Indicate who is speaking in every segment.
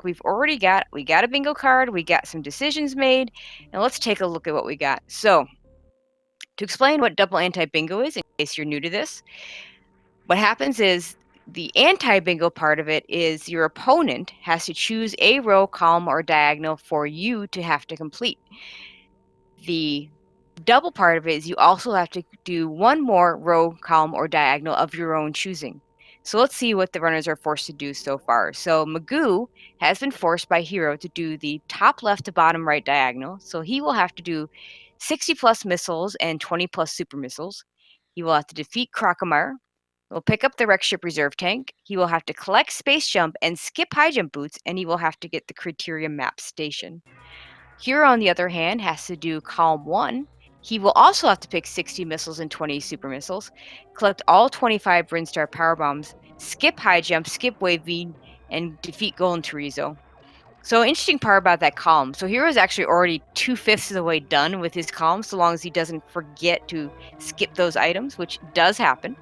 Speaker 1: like we got a bingo card, we got some decisions made, and let's take a look at what we got. So, to explain what double anti-bingo is, in case you're new to this, what happens is the anti-bingo part of it is your opponent has to choose a row, column, or diagonal for you to have to complete. The double part of it is you also have to do one more row, column, or diagonal of your own choosing. So let's see what the runners are forced to do so far. So Magoo has been forced by Hero to do the top left to bottom right diagonal. So he will have to do 60 plus missiles and 20 plus super missiles. He will have to defeat Crocomire. He'll pick up the wreck ship reserve tank. He will have to collect space jump and skip high jump boots, and he will have to get the criteria map station. Hero, on the other hand, has to do column 1. He will also have to pick 60 missiles and 20 super missiles, collect all 25 Brinstar power bombs, skip high jump, skip wave V, and defeat Golden Chorizo. So interesting part about that column. So Hero is actually already 2/5 of the way done with his column, so long as he doesn't forget to skip those items, which does happen.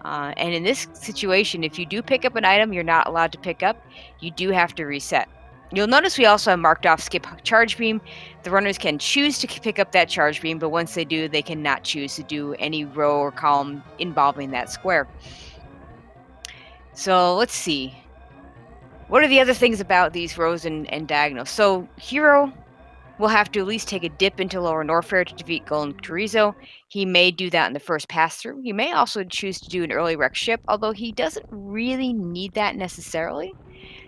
Speaker 1: And in this situation, if you do pick up an item you're not allowed to pick up, you do have to reset. You'll notice we also have marked off skip charge beam. The runners can choose to pick up that charge beam, but once they do, they cannot choose to do any row or column involving that square. So let's see. What are the other things about these rows and diagonals? So Hero will have to at least take a dip into Lower Norfair to defeat Golden Chorizo. He may do that in the first pass through. He may also choose to do an early wreck ship, although he doesn't really need that necessarily.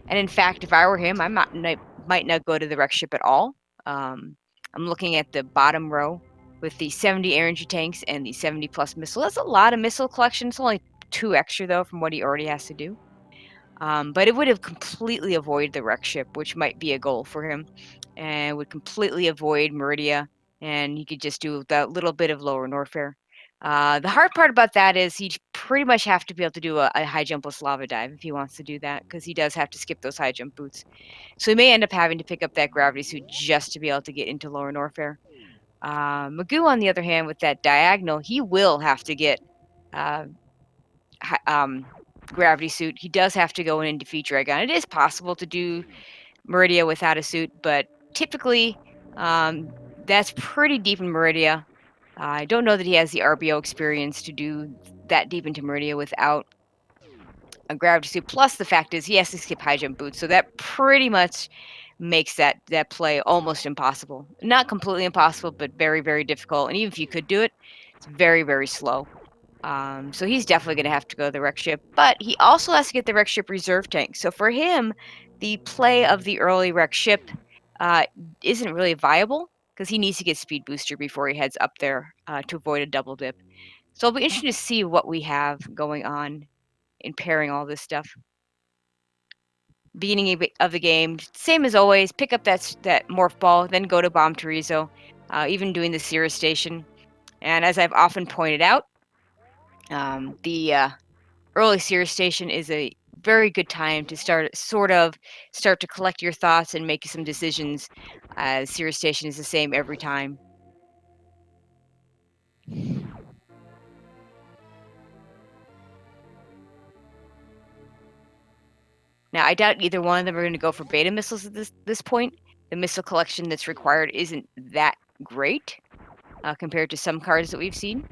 Speaker 1: And in fact, if I were him, I might not go to the wreck ship at all. I'm looking at the bottom row with the 70 energy tanks and the 70 plus missile. That's a lot of missile collection. It's only 2 extra though from what he already has to do. But it would have completely avoided the wreck ship, which might be a goal for him, and would completely avoid Meridia, and he could just do that little bit of Lower Norfair. The hard part about that is he'd pretty much have to be able to do a high jumpless lava dive if he wants to do that, because he does have to skip those high jump boots. So he may end up having to pick up that gravity suit just to be able to get into Lower Norfair. Magoo, on the other hand, with that diagonal, he will have to get uh, gravity suit. He does have to go in and defeat Dragon. It is possible to do Meridia without a suit, but typically that's pretty deep in Meridia. I don't know that he has the RBO experience to do that deep into Meridia without a gravity suit. Plus, the fact is he has to skip high jump boots, so that pretty much makes that play almost impossible. Not completely impossible, but very, very difficult. And even if you could do it, it's very, very slow. So he's definitely going to have to go the wreck ship, but he also has to get the wreck ship reserve tank. So for him, the play of the early wreck ship isn't really viable because he needs to get speed booster before he heads up there to avoid a double dip. So it'll be interesting to see what we have going on in pairing all this stuff. Beginning of the game, same as always, pick up that morph ball, then go to Bomb Chorizo, even doing the Cirrus station. And as I've often pointed out, the early Cirrus station is a very good time to start to collect your thoughts and make some decisions. Cirrus station is the same every time. Now, I doubt either one of them are going to go for beta missiles at this point. The missile collection that's required isn't that great compared to some cards that we've seen.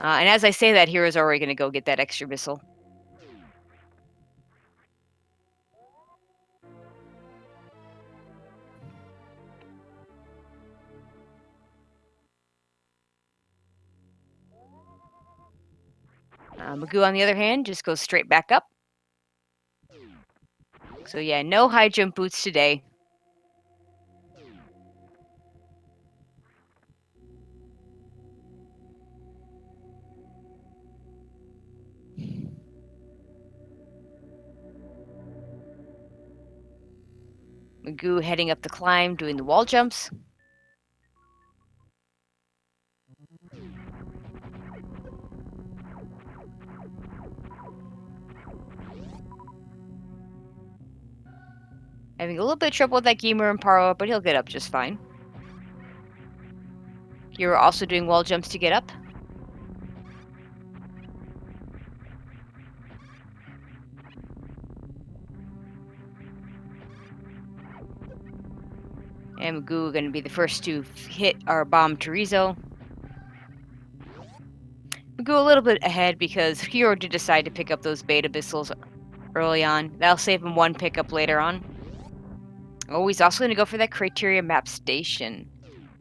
Speaker 1: And as I say that, Hero's already going to go get that extra missile. Magoo, on the other hand, just goes straight back up. So yeah, no high jump boots today. Magoo heading up the climb, doing the wall jumps. Having a little bit of trouble with that Gamer and Paro, but he'll get up just fine. You're also doing wall jumps to get up. And Maisgueuh going to be the first to hit our bomb Chorizo. Maisgueuh a little bit ahead because Hero did decide to pick up those beta missiles early on. That'll save him one pickup later on. Oh, he's also going to go for that criteria map station.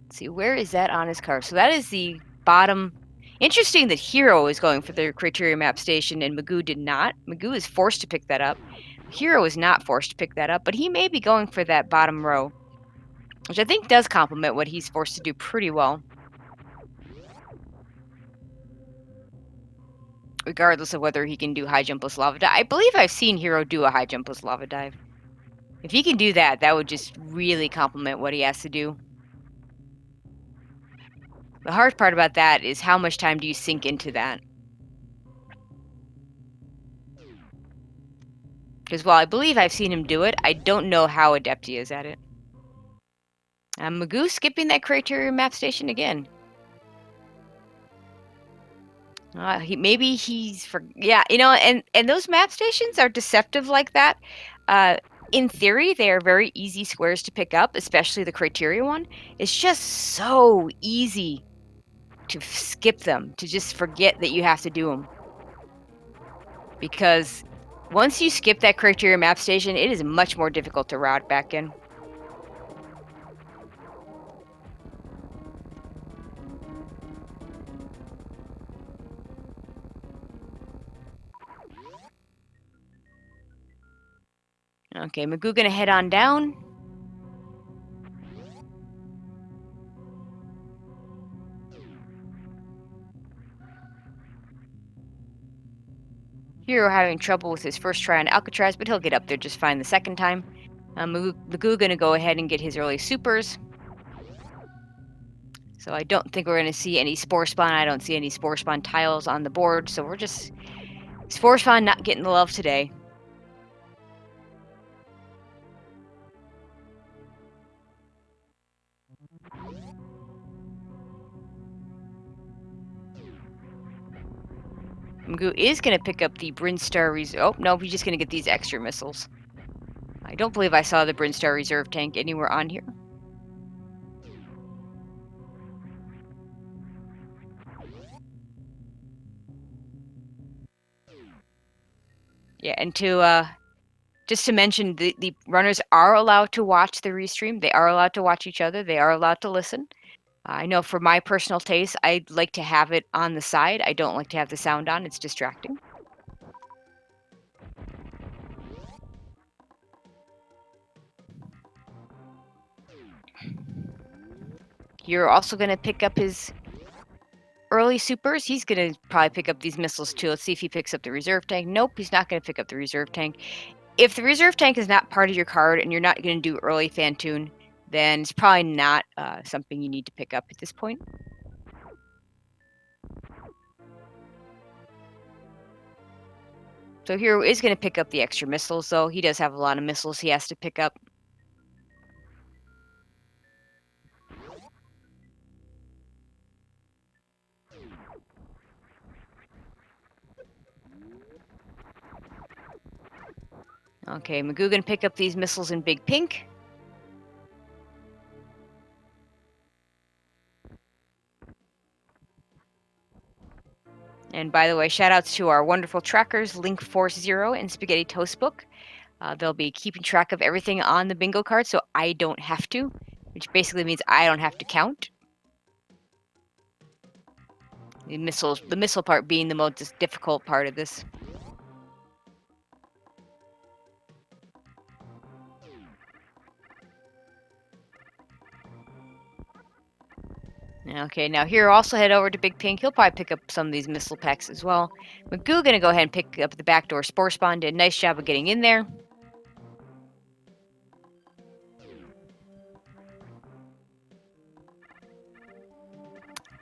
Speaker 1: Let's see, where is that on his card? So that is the bottom. Interesting that Hero is going for the criteria map station and Maisgueuh did not. Maisgueuh is forced to pick that up. Hero is not forced to pick that up, but he may be going for that bottom row, which I think does complement what he's forced to do pretty well, regardless of whether he can do high jump plus lava dive. I believe I've seen Hero do a high jump plus lava dive. If he can do that, that would just really complement what he has to do. The hard part about that is how much time do you sink into that? Because while I believe I've seen him do it, I don't know how adept he is at it. Maisgueuh skipping that criteria map station again. Maybe he's for and those map stations are deceptive like that. In theory, they are very easy squares to pick up, especially the criteria one. It's just so easy to skip them, to just forget that you have to do them. Because once you skip that criteria map station, it is much more difficult to route back in. Okay, Maisgueuh gonna head on down. Hero having trouble with his first try on Alcatraz, but he'll get up there just fine the second time. Maisgueuh gonna go ahead and get his early supers. So I don't think we're gonna see any Spore Spawn. I don't see any Spore Spawn tiles on the board, so we're just Spore Spawn not getting the love today. Maisgueuh is going to pick up the Brinstar Reserve. Oh, no, he's just going to get these extra missiles. I don't believe I saw the Brinstar Reserve tank anywhere on here. Yeah, and just to mention, the runners are allowed to watch the restream. They are allowed to watch each other. They are allowed to listen. I know for my personal taste, I'd like to have it on the side. I don't like to have the sound on. It's distracting. You're also going to pick up his early supers. He's going to probably pick up these missiles too. Let's see if he picks up the reserve tank. Nope, he's not going to pick up the reserve tank. If the reserve tank is not part of your card and you're not going to do early Fantoon, then it's probably not something you need to pick up at this point. So Hero is going to pick up the extra missiles, though. He does have a lot of missiles he has to pick up. Okay, Maisgueuh going to pick up these missiles in Big Pink. And by the way, shout outs to our wonderful trackers, Link Force Zero and Spaghetti Toast Book. They'll be keeping track of everything on the bingo card, so I don't have to, which basically means I don't have to count. The missile part being the most difficult part of this. Okay, now Hero also head over to Big Pink. He'll probably pick up some of these missile packs as well. Maisgueuh gonna go ahead and pick up the backdoor Spore Spawn. Did a nice job of getting in there.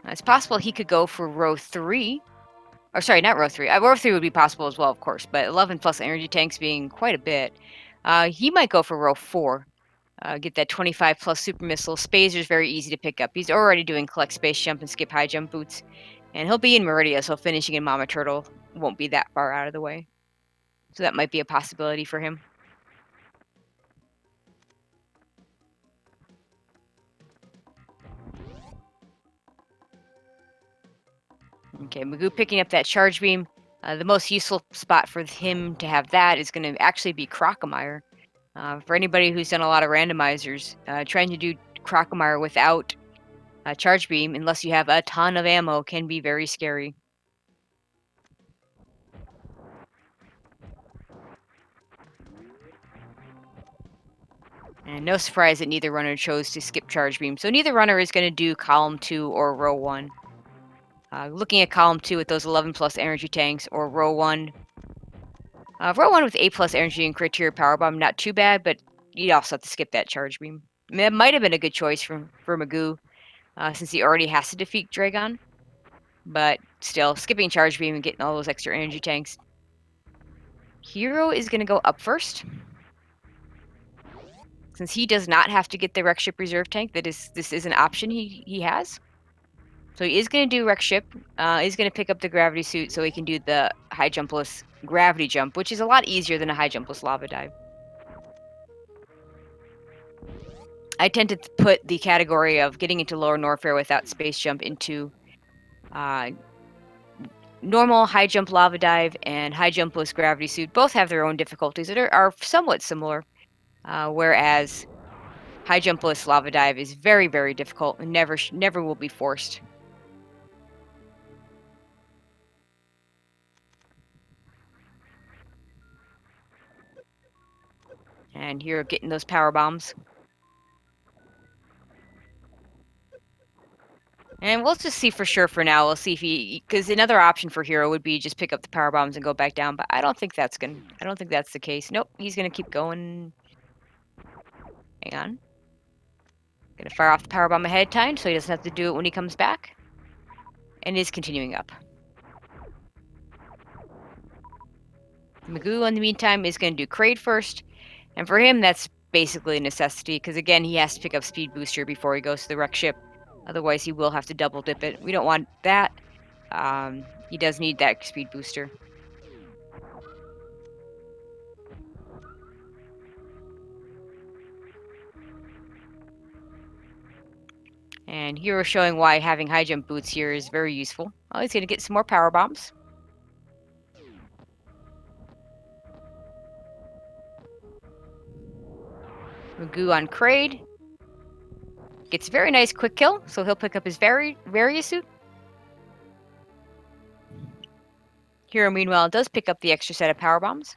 Speaker 1: It's possible he could go for row 3. Or sorry, not row 3. Row 3 would be possible as well, of course, but 11 plus energy tanks being quite a bit. He might go for row 4. Get that 25 plus super missile. Spazer's very easy to pick up. He's already doing collect space jump and skip high jump boots. And he'll be in Meridia, so finishing in Mama Turtle won't be that far out of the way. So that might be a possibility for him. Okay, Magoo picking up that charge beam. The most useful spot for him to have that is going to actually be Crocomire. For anybody who's done a lot of randomizers, trying to do Crocomire without a charge beam, unless you have a ton of ammo, can be very scary. And no surprise that neither runner chose to skip charge beam. So neither runner is going to do column 2 or row 1. Looking at column 2 with those 11 plus energy tanks, or row 1. Row 1 with 8 plus energy and criteria power bomb, not too bad, but you also have to skip that charge beam. I mean, that might have been a good choice for Magoo, since he already has to defeat Dragon. But still, skipping charge beam and getting all those extra energy tanks. Hero is going to go up first. Since he does not have to get the Wreck Ship Reserve Tank, this is an option he has. So he is going to do Wreck Ship. He's going to pick up the gravity suit so he can do the high jumpless gravity jump, which is a lot easier than a high jumpless lava dive. I tend to put the category of getting into Lower Norfair without space jump into normal high jump lava dive and high jumpless gravity suit. Both have their own difficulties that are somewhat similar, whereas high jumpless lava dive is very, very difficult and never will be forced. And here, getting those power bombs. And we'll just see for sure for now. We'll see if he, because another option for Hero would be just pick up the power bombs and go back down. But I don't think that's the case. Nope, he's gonna keep going. Hang on. Gonna fire off the power bomb ahead of time so he doesn't have to do it when he comes back. And is continuing up. Magoo, in the meantime, is going to do Kraid first. And for him, that's basically a necessity, because again, he has to pick up Speed Booster before he goes to the Wreck Ship. Otherwise, he will have to double dip it. We don't want that. He does need that Speed Booster. And Hero showing why having high jump boots here is very useful. Oh, he's going to get some more power bombs. Magoo on Kraid. Gets a very nice quick kill, so he'll pick up his Various suit. Hero, meanwhile, does pick up the extra set of power bombs.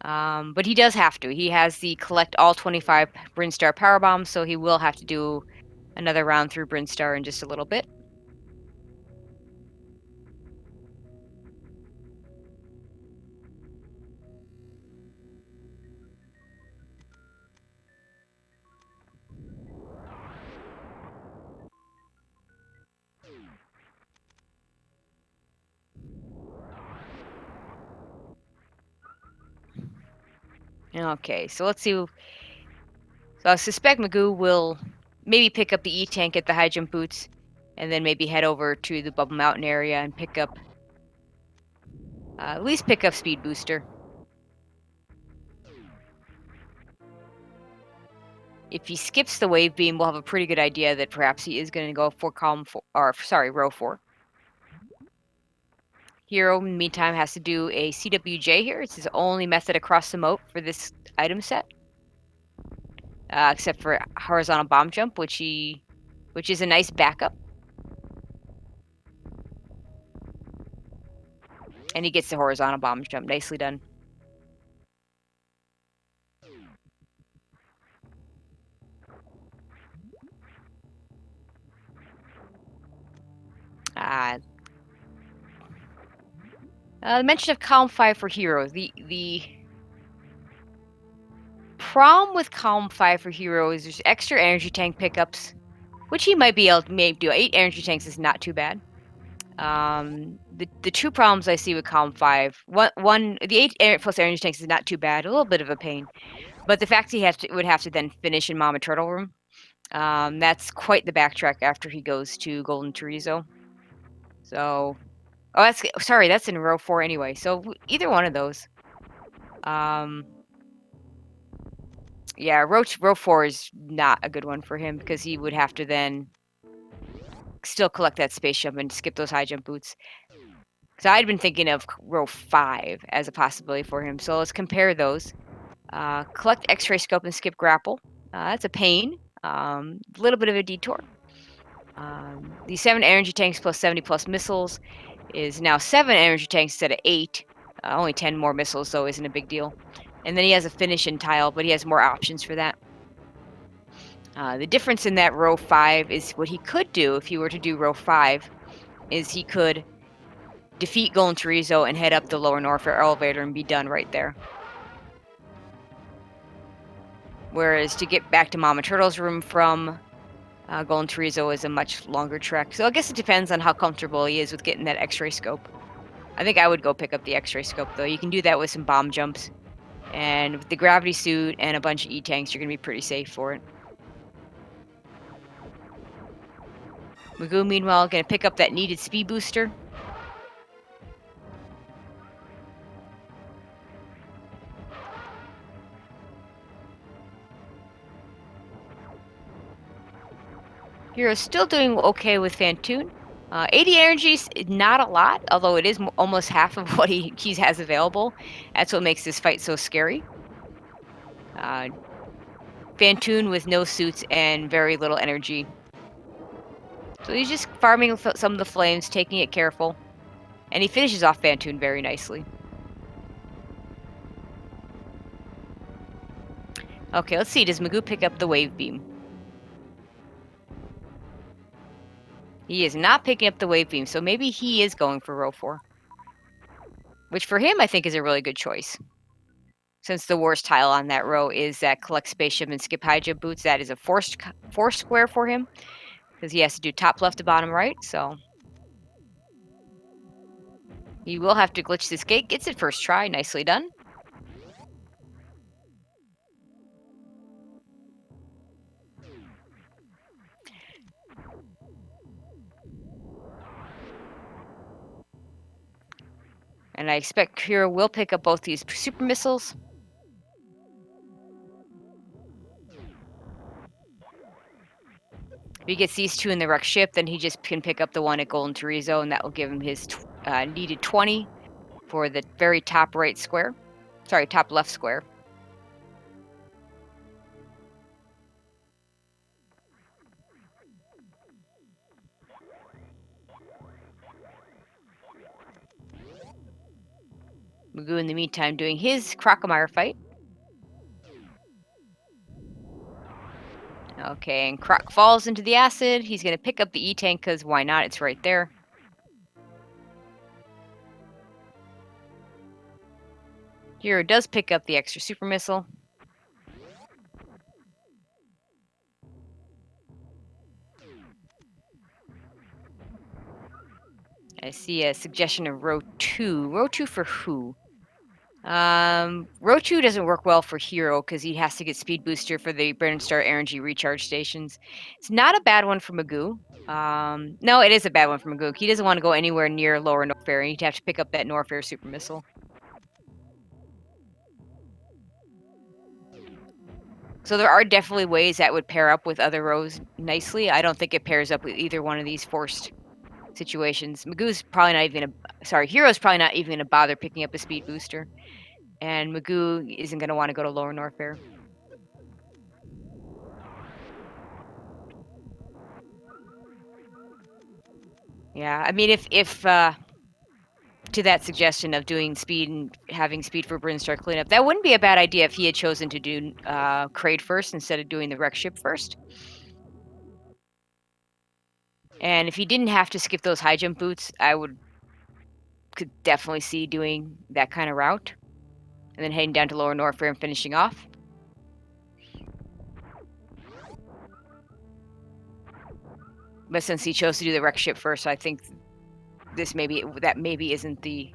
Speaker 1: But he does have to. He has the collect all 25 Brinstar power bombs, so he will have to do another round through Brinstar in just a little bit. Okay, so let's see. So I suspect Magoo will maybe pick up the E-Tank at the high jump boots, and then maybe head over to the Bubble Mountain area and pick up, at least pick up Speed Booster. If he skips the Wave Beam, we'll have a pretty good idea that perhaps he is going to go for row 4. Hero, in the meantime, has to do a CWJ here. It's his only method across the moat for this item set. Except for horizontal bomb jump, which is a nice backup. And he gets the horizontal bomb jump. Nicely done. The mention of column 5 for Hero. The problem with column 5 for Hero is there's extra energy tank pickups, which he might be able to maybe do. 8 energy tanks is not too bad. The two problems I see with column 5, one the 8 plus energy tanks is not too bad. A little bit of a pain, but the fact he would have to then finish in Mama Turtle Room, that's quite the backtrack after he goes to Golden Chorizo. So, that's in row 4 anyway. So either one of those. Yeah, row 4 is not a good one for him because he would have to then still collect that space jump and skip those high jump boots. So I'd been thinking of row 5 as a possibility for him. So let's compare those. Collect X-ray scope and skip grapple. That's a pain. A little bit of a detour. The 7 energy tanks plus 70 plus missiles is now 7 energy tanks instead of 8. Only 10 more missiles, though, isn't a big deal. And then he has a finish in tile, but he has more options for that. The difference in that row 5 is what he could do if he were to do row 5 is he could defeat Golden Chorizo and head up the lower Norfair elevator and be done right there. Whereas to get back to Mama Turtle's room from Golden Chorizo is a much longer trek. So I guess it depends on how comfortable he is with getting that X-ray scope. I think I would go pick up the X-ray scope, though. You can do that with some bomb jumps. And with the gravity suit and a bunch of E-tanks, you're going to be pretty safe for it. Maisgueuh, meanwhile, going to pick up that needed speed booster. Hero's still doing okay with Fantoon. 80 energy is not a lot, although it is almost half of what he has available. That's what makes this fight so scary. Fantoon with no suits and very little energy. So he's just farming some of the flames, taking it careful. And he finishes off Fantoon very nicely. Okay, let's see. Does Maisgueuh pick up the wave beam? He is not picking up the wave beam, so maybe he is going for row 4. Which for him, I think, is a really good choice. Since the worst tile on that row is that collect spaceship and skip high jump boots, that is a forced square for him. Because he has to do top left to bottom right, so... He will have to glitch this gate. Gets it first try. Nicely done. And I expect Hero will pick up both these super missiles. If he gets these 2 in the wrecked ship, then he just can pick up the one at Golden Chorizo, and that will give him his needed 20 for the very top right square. Sorry, top left square. Maisgueuh, in the meantime, doing his Crocomire fight. Okay, and Croc falls into the acid. He's going to pick up the E-Tank because why not? It's right there. Hero does pick up the extra super missile. I see a suggestion of row 2. Row 2 for who? Row 2 doesn't work well for Hero because he has to get speed booster for the Brinstar energy recharge stations. It's not a bad one for Maisgueuh. No, it is a bad one for Maisgueuh. He doesn't want to go anywhere near lower Norfair. He'd have to pick up that Norfair super missile. So there are definitely ways that would pair up with other rows nicely. I don't think it pairs up with either one of these forced situations. Maisgueuh's probably not even Hero's probably not even gonna bother picking up a speed booster. And Maisgueuh isn't gonna want to go to lower Norfair. Yeah, I mean if to that suggestion of doing speed and having speed for Brinstar cleanup, that wouldn't be a bad idea if he had chosen to do Kraid first instead of doing the wreck ship first. And if he didn't have to skip those high jump boots, I could definitely see doing that kind of route. And then heading down to lower Norfair and finishing off. But since he chose to do the wreck ship first, I think that maybe isn't the...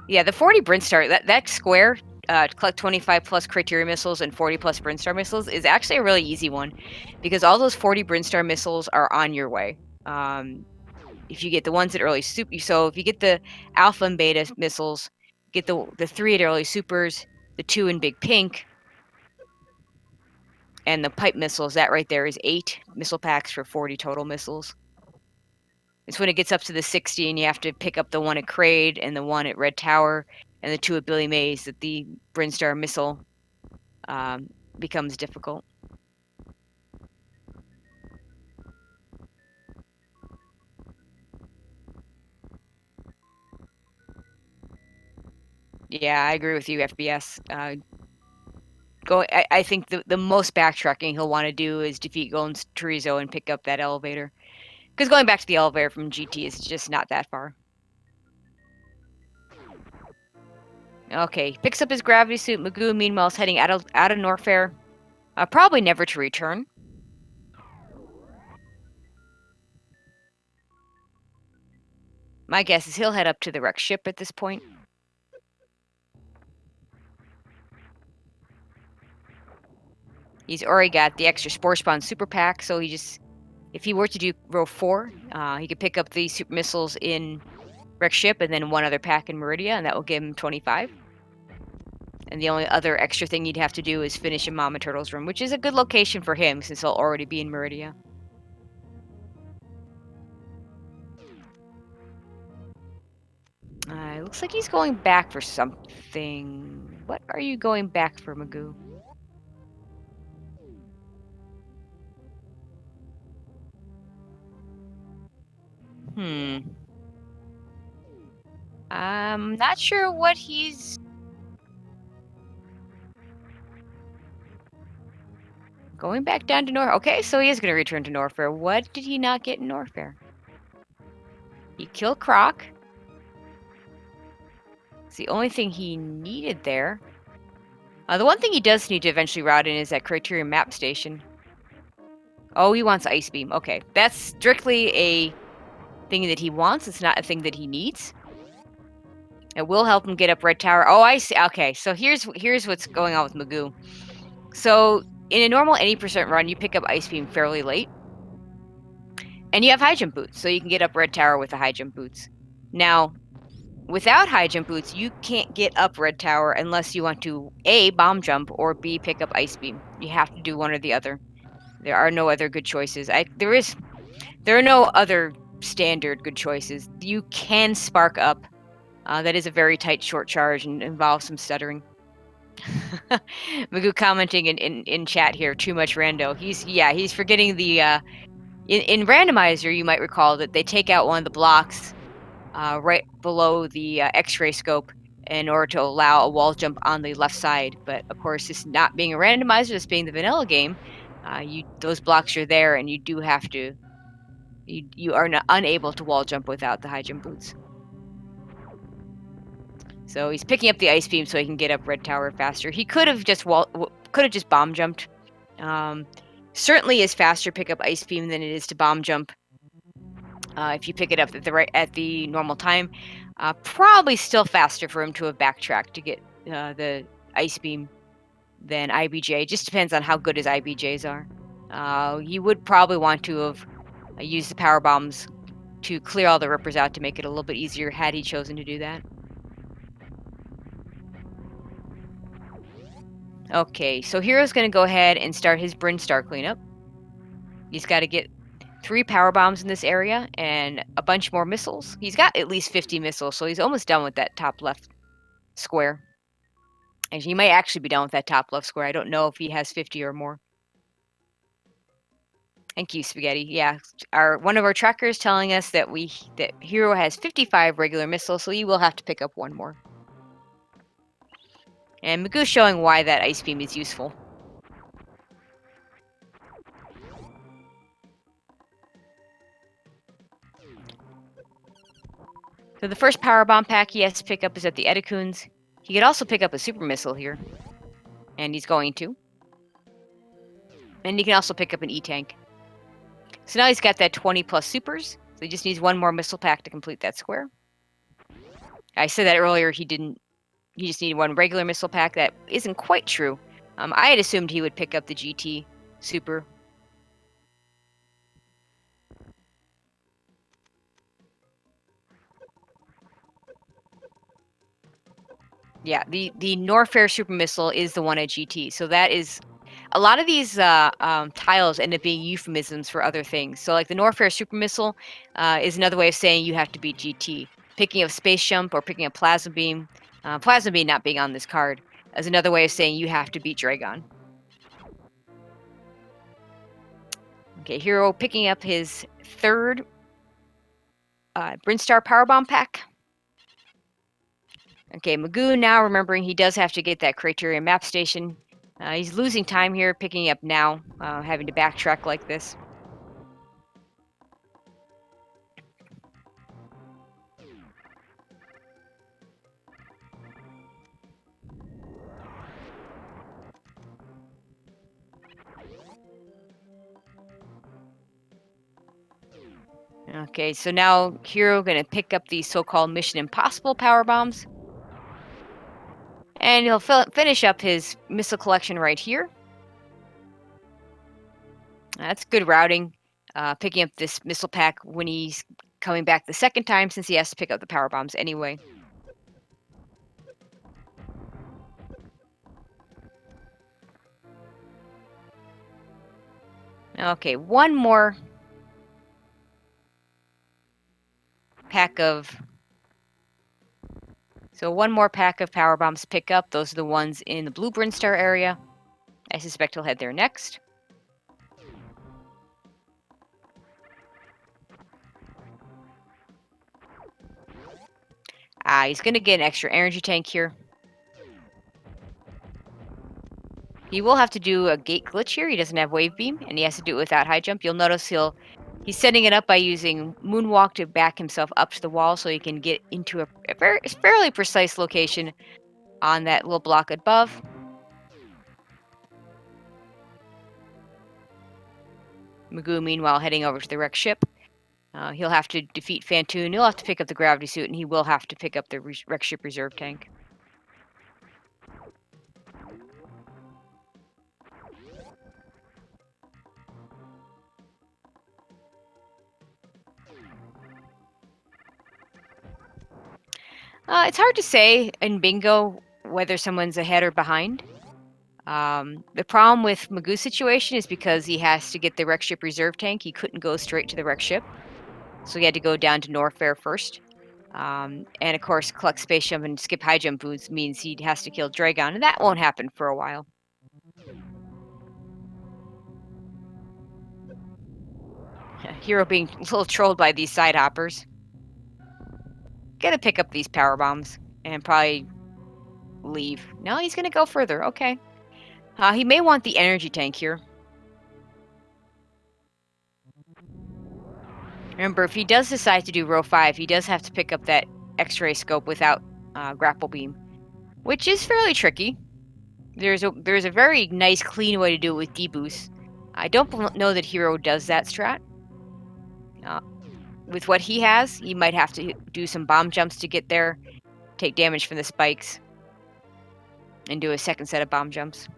Speaker 1: Yeah, the 40 Brinstar, that square, collect 25 plus criteria missiles and 40 plus Brinstar missiles is actually a really easy one. Because all those 40 Brinstar missiles are on your way. If you get the ones at early super, so if you get the alpha and beta missiles, get the 3 at early supers, the 2 in big pink, and the pipe missiles, that right there is 8 missile packs for 40 total missiles. It's when it gets up to the 60 and you have to pick up the one at Kraid and the one at Red Tower and the two at Billy Mays that the Brinstar missile becomes difficult. Yeah, I agree with you, FBS. I think the most backtracking he'll want to do is defeat Golden Chorizo and pick up that elevator. Because going back to the elevator from GT is just not that far. Okay, picks up his gravity suit. Maisgueuh, meanwhile, is heading out of Norfair. Probably never to return. My guess is he'll head up to the wrecked ship at this point. He's already got the extra Spore Spawn Super Pack, so he just, if he were to do row 4, he could pick up the super missiles in wrecked ship and then one other pack in Meridia, and that will give him 25. And the only other extra thing you'd have to do is finish in Mama Turtle's room, which is a good location for him since he'll already be in Meridia. It looks like he's going back for something. What are you going back for, Maisgueuh? I'm not sure what he's going back down to North. Okay, so he is going to return to Norfair. What did he not get in Norfair? He killed Croc. It's the only thing he needed there. The one thing he does need to eventually route in is that Criterion Map Station. Oh, he wants Ice Beam. Okay, that's strictly a thing that he wants. It's not a thing that he needs. It will help him get up Red Tower. Oh, I see. Okay, so here's what's going on with Maisgueuh. So in a normal 80% run, you pick up Ice Beam fairly late. And you have high jump boots, so you can get up Red Tower with the high jump boots. Now, without high jump boots, you can't get up Red Tower unless you want to A, bomb jump, or B, pick up Ice Beam. You have to do one or the other. There are no other good choices. There are no other standard good choices. You can spark up. That is a very tight short charge and involves some stuttering. Maisgueuh commenting in chat here, too much rando. He's forgetting the in randomizer, you might recall that they take out one of the blocks right below the X-ray scope in order to allow a wall jump on the left side. But of course, this not being a randomizer, this being the vanilla game, those blocks are there, and you do have to. You are unable to wall jump without the high jump boots. So he's picking up the ice beam so he can get up Red Tower faster. He could have just bomb jumped. Certainly is faster pick up ice beam than it is to bomb jump. If you pick it up at the normal time, probably still faster for him to have backtracked to get the ice beam than IBJ. Just depends on how good his IBJs are. He would probably want to have used the power bombs to clear all the rippers out to make it a little bit easier had he chosen to do that. Okay, so Hero's going to go ahead and start his Brinstar cleanup. He's got to get 3 power bombs in this area and a bunch more missiles. He's got at least 50 missiles, so he's almost done with that top left square. And he might actually be done with that top left square. I don't know if he has 50 or more. Thank you, Spaghetti. Yeah, one of our trackers telling us that Hero has 55 regular missiles, so you will have to pick up one more. And Maisgueuh showing why that ice beam is useful. So the first power bomb pack he has to pick up is at the Edicoons. He could also pick up a super missile here, and he's going to. And he can also pick up an E-tank. So now he's got that 20 plus supers. So he just needs one more missile pack to complete that square. I said that earlier. He just needed one regular missile pack. That isn't quite true. I had assumed he would pick up the GT super. Yeah, the Norfair super missile is the one at GT. So that is A lot of these tiles end up being euphemisms for other things. So, like the Norfair Super Missile is another way of saying you have to beat GT. Picking up Space Jump or picking up Plasma Beam not being on this card, is another way of saying you have to beat Dragon. Okay, Hero picking up his third Brinstar Powerbomb pack. Okay, Maisgueuh now remembering he does have to get that Criterion map station. He's losing time here, picking up now, having to backtrack like this. Okay, so now Hero going to pick up these so-called Mission Impossible power bombs. And he'll finish up his missile collection right here. That's good routing. Picking up this missile pack when he's coming back the second time, since he has to pick up the power bombs anyway. Okay, one more pack of... So one more pack of power bombs to pick up. Those are the ones in the blue Brinstar area. I suspect he'll head there next. He's going to get an extra energy tank here. He will have to do a gate glitch here. He doesn't have wave beam, and he has to do it without high jump. You'll notice he's setting it up by using moonwalk to back himself up to the wall so he can get into a fairly precise location on that little block above. Maisgueuh, meanwhile, heading over to the wrecked ship. He'll have to defeat Phantoon. He'll have to pick up the gravity suit, and he will have to pick up the wrecked ship reserve tank. It's hard to say in bingo whether someone's ahead or behind. The problem with Maisgueuh's situation is because he has to get the wrecked ship reserve tank. He couldn't go straight to the wrecked ship, so he had to go down to Norfair first. And of course, collect space jump and skip high jump boots means he has to kill Dragon, and that won't happen for a while. Hero being a little trolled by these side hoppers. Gonna pick up these power bombs and probably leave. No, he's gonna go further. Okay. He may want the energy tank here. Remember, if he does decide to do row 5, he does have to pick up that X-ray scope without grapple beam, which is fairly tricky. There's a very nice, clean way to do it with deboost. I don't know that Hero does that strat. With what he has, he might have to do some bomb jumps to get there, take damage from the spikes, and do a second set of bomb jumps.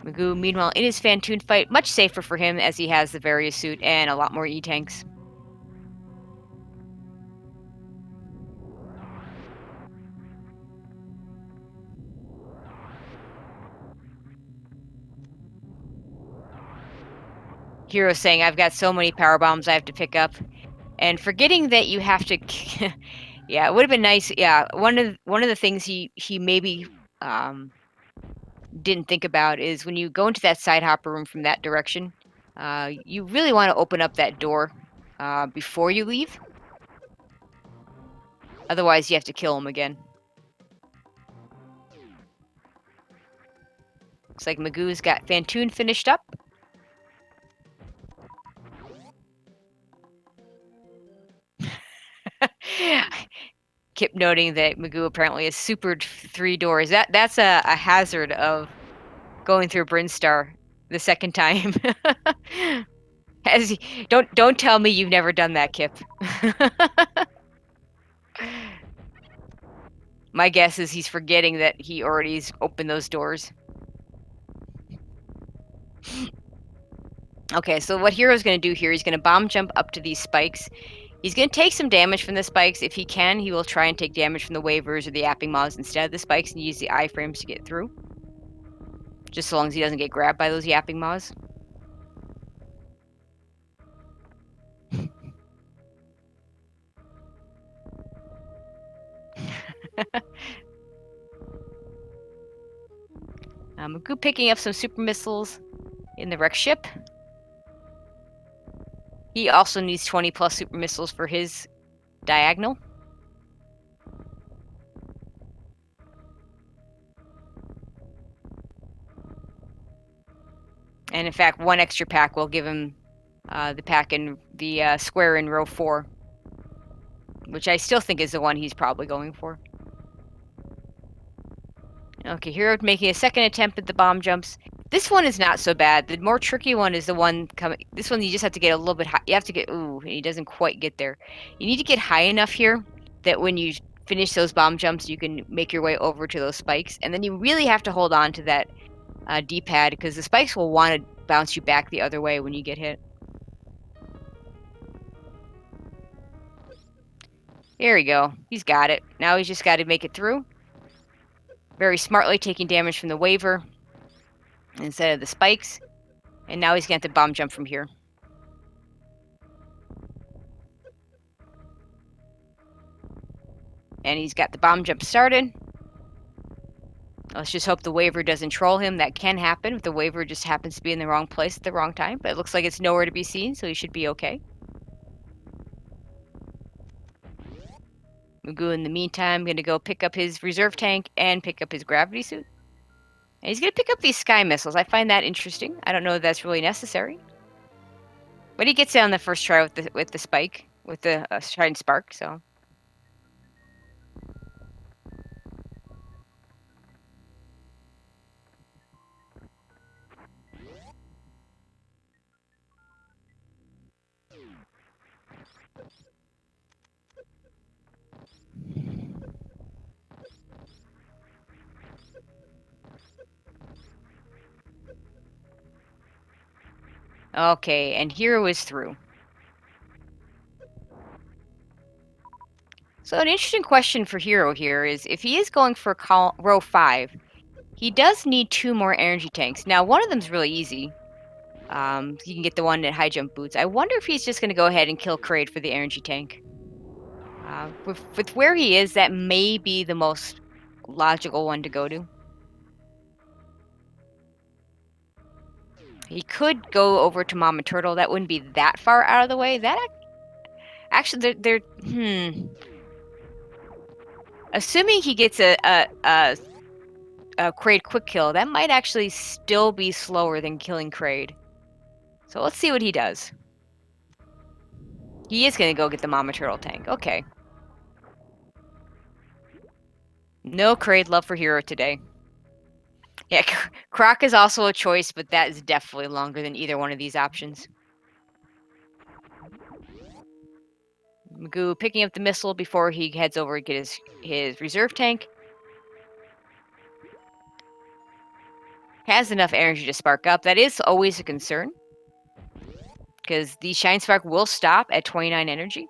Speaker 1: Maisgueuh, meanwhile, in his Phantoon fight, much safer for him as he has the various suit and a lot more E-tanks. Hero saying, I've got so many power bombs I have to pick up. And forgetting that you have to... yeah, it would have been nice. Yeah, one of the things he maybe didn't think about is when you go into that side hopper room from that direction, you really want to open up that door before you leave. Otherwise, you have to kill him again. Looks like Maisgueuh's got Phantoon finished up. Kept noting that Maisgueuh apparently has supered 3 doors. That's a hazard of going through Brinstar the second time. Don't tell me you've never done that, Kip. My guess is he's forgetting that he already's opened those doors. Okay, so what Hero's going to do here, he's going to bomb jump up to these spikes. He's going to take some damage from the spikes. If he can, he will try and take damage from the waivers or the yapping maws instead of the spikes and use the iframes to get through. Just so long as he doesn't get grabbed by those yapping maws. Maisgueuh picking up some super missiles in the wreck ship. He also needs 20 plus super missiles for his diagonal. And in fact, one extra pack will give him the pack in the square in row 4, which I still think is the one he's probably going for. Okay, Hero making a second attempt at the bomb jumps. This one is not so bad. The more tricky one is the one coming. This one you just have to get a little bit high. You have to get, ooh, and he doesn't quite get there. You need to get high enough here that when you finish those bomb jumps, you can make your way over to those spikes. And then you really have to hold on to that D-pad because the spikes will want to bounce you back the other way when you get hit. There we go. He's got it. Now he's just got to make it through. Very smartly taking damage from the waiver instead of the spikes. And now he's going to have to bomb jump from here. And he's got the bomb jump started. Let's just hope the waiver doesn't troll him. That can happen if the waiver just happens to be in the wrong place at the wrong time. But it looks like it's nowhere to be seen, so he should be okay. Maisgueuh, in the meantime, going to go pick up his reserve tank and pick up his gravity suit. And he's going to pick up these sky missiles. I find that interesting. I don't know if that's really necessary. But he gets it on the first try with the spike, with the Trident Spark, so... Okay, and Hero is through. So an interesting question for Hero here is, if he is going for row 5, he does need 2 more energy tanks. Now, one of them's really easy. You can get the one at high jump boots. I wonder if he's just going to go ahead and kill Kraid for the energy tank. With where he is, that may be the most logical one to go to. He could go over to Mama Turtle. That wouldn't be that far out of the way. That actually, they're assuming he gets a Kraid quick kill, that might actually still be slower than killing Kraid. So let's see what he does. He is going to go get the Mama Turtle tank. Okay. No Kraid love for Hero today. Yeah, Croc is also a choice, but that is definitely longer than either one of these options. Maisgueuh picking up the missile before he heads over to get his reserve tank. Has enough energy to spark up. That is always a concern, because the Shine Spark will stop at 29 energy.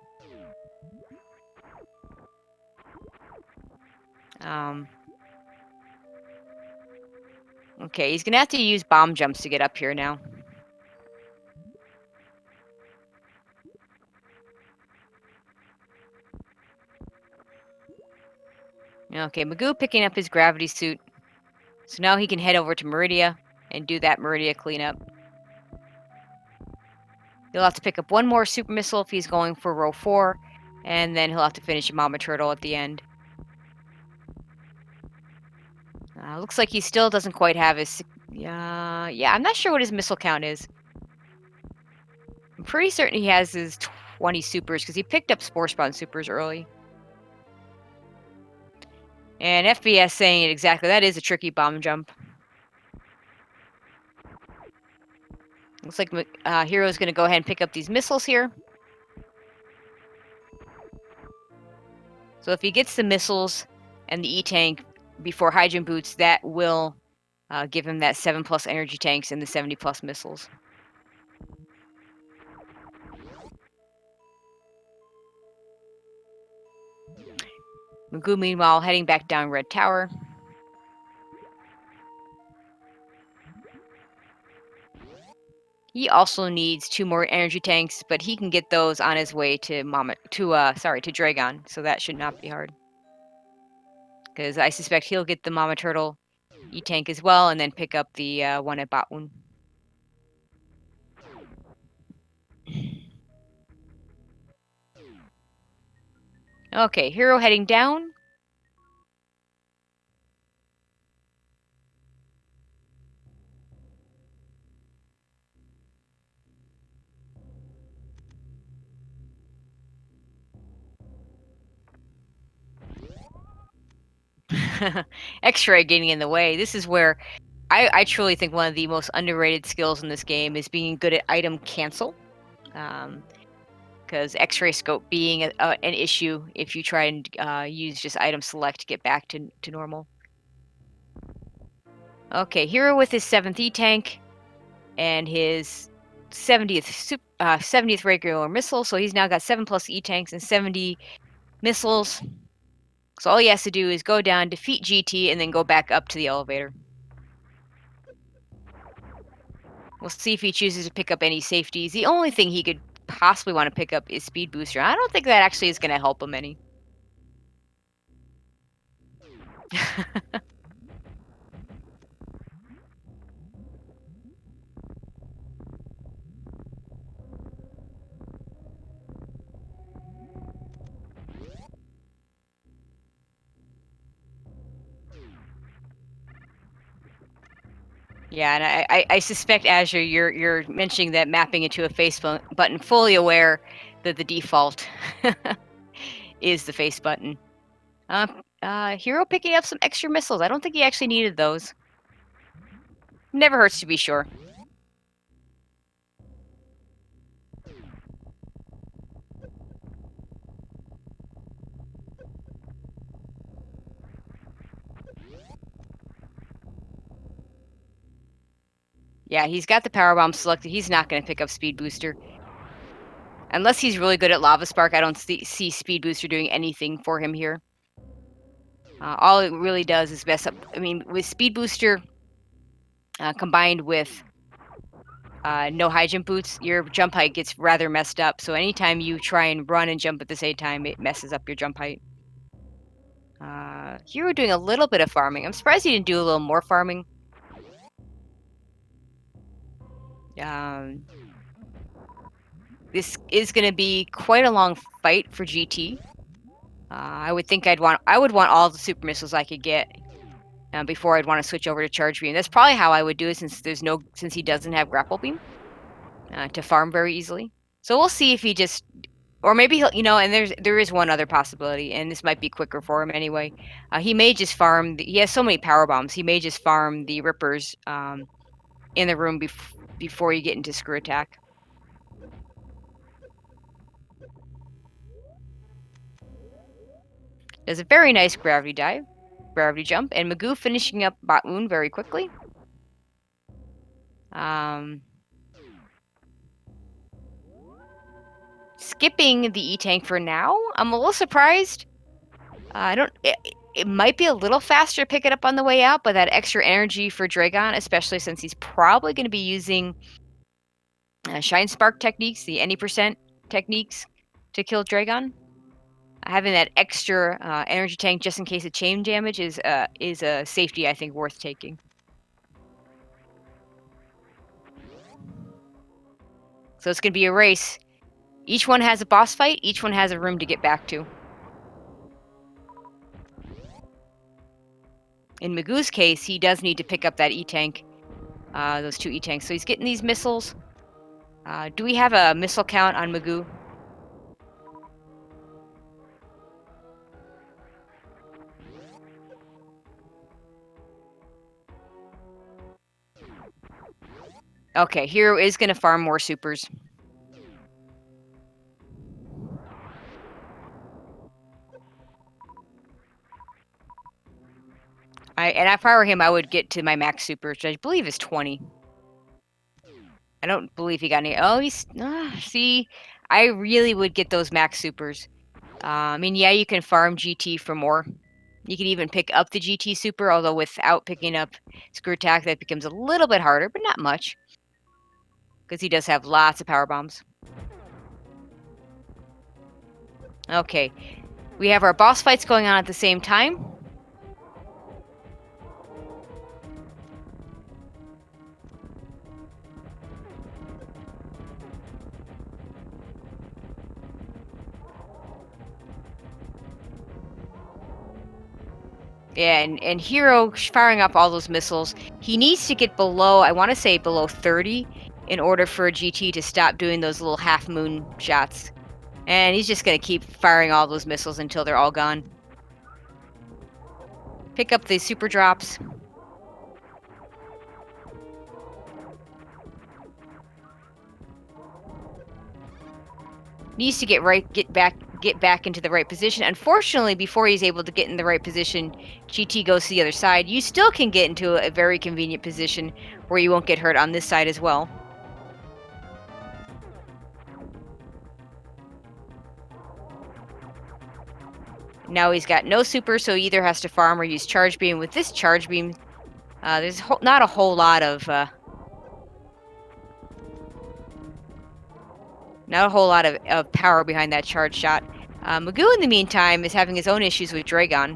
Speaker 1: Okay, he's going to have to use bomb jumps to get up here now. Okay, Maisgueuh picking up his gravity suit. So now he can head over to Meridia and do that Meridia cleanup. He'll have to pick up one more super missile if he's going for row 4, and then he'll have to finish Mama Turtle at the end. Looks like he still doesn't quite have his... yeah, I'm not sure what his missile count is. I'm pretty certain he has his 20 supers, because he picked up Spore Spawn supers early. And FBS saying it exactly. That is a tricky bomb jump. Looks like Hero's going to go ahead and pick up these missiles here. So if he gets the missiles and the E-Tank before Hydrogen Boots, that will give him that 7 plus energy tanks and the 70 plus missiles. Maisgueuh, meanwhile, heading back down Red Tower. He also needs 2 more energy tanks, but he can get those on his way to Dragon, so that should not be hard. Because I suspect he'll get the Mama Turtle E-tank as well, and then pick up the one at Batwoon. Okay, Hero heading down. X-ray getting in the way. This is where I truly think one of the most underrated skills in this game is being good at item cancel. Because X-ray scope being an issue if you try and use just item select to get back to normal. Okay, Hero with his 7th E-tank and his 70th regular missile, so he's now got 7 plus E-tanks and 70 missiles. So all he has to do is go down, defeat GT, and then go back up to the elevator. We'll see if he chooses to pick up any safeties. The only thing he could possibly want to pick up is Speed Booster. I don't think that actually is going to help him any. Yeah, and I suspect, Azure, you're mentioning that mapping into a face button, fully aware that the default is the face button. Hero picking up some extra missiles. I don't think he actually needed those. Never hurts to be sure. Yeah, he's got the power bomb selected. He's not going to pick up Speed Booster. Unless he's really good at Lava Spark, I don't see Speed Booster doing anything for him here. All it really does is mess up. I mean, with Speed Booster combined with no high jump boots, your jump height gets rather messed up. So anytime you try and run and jump at the same time, it messes up your jump height. Here we're doing a little bit of farming. I'm surprised he didn't do a little more farming. This is going to be quite a long fight for GT. I would think I would want all the super missiles I could get before I'd want to switch over to charge beam. That's probably how I would do it, since he doesn't have grapple beam to farm very easily. So we'll see if he just, or maybe he'll, and there is one other possibility, and this might be quicker for him anyway. He may just farm. He has so many power bombs. He may just farm the rippers in the room before you get into screw attack. Does a very nice gravity jump, and Maisgueuh finishing up Batwoon very quickly. Skipping the E-tank for now. I'm a little surprised. It might be a little faster to pick it up on the way out, but that extra energy for Dragon, especially since he's probably going to be using Shine Spark techniques, the any percent techniques to kill Dragon. Having that extra energy tank just in case of chain damage is a safety I think worth taking. So it's going to be a race. Each one has a boss fight. Each one has a room to get back to. In Maisgueuh's case, he does need to pick up that E-tank, those 2 E-tanks. So he's getting these missiles. Do we have a missile count on Maisgueuh? Okay, Hero is going to farm more supers. If I were him, I would get to my max super, which I believe is 20. I don't believe he got any. Oh, see, I really would get those max supers. I mean, yeah, you can farm GT for more. You can even pick up the GT Super, although without picking up Screw Attack, that becomes a little bit harder, but not much. Because he does have lots of power bombs. Okay, we have our boss fights going on at the same time. Yeah, and Hero firing up all those missiles. He needs to get below, I want to say below 30, in order for a GT to stop doing those little half moon shots. And he's just going to keep firing all those missiles until they're all gone. Pick up the super drops. Needs to get back into the right position. Unfortunately, before he's able to get in the right position, GT goes to the other side. You still can get into a very convenient position where you won't get hurt on this side as well. Now he's got no super, so he either has to farm or use charge beam. With this charge beam, there's not a whole lot of power behind that charge shot. Maisgueuh, in the meantime, is having his own issues with Dragon,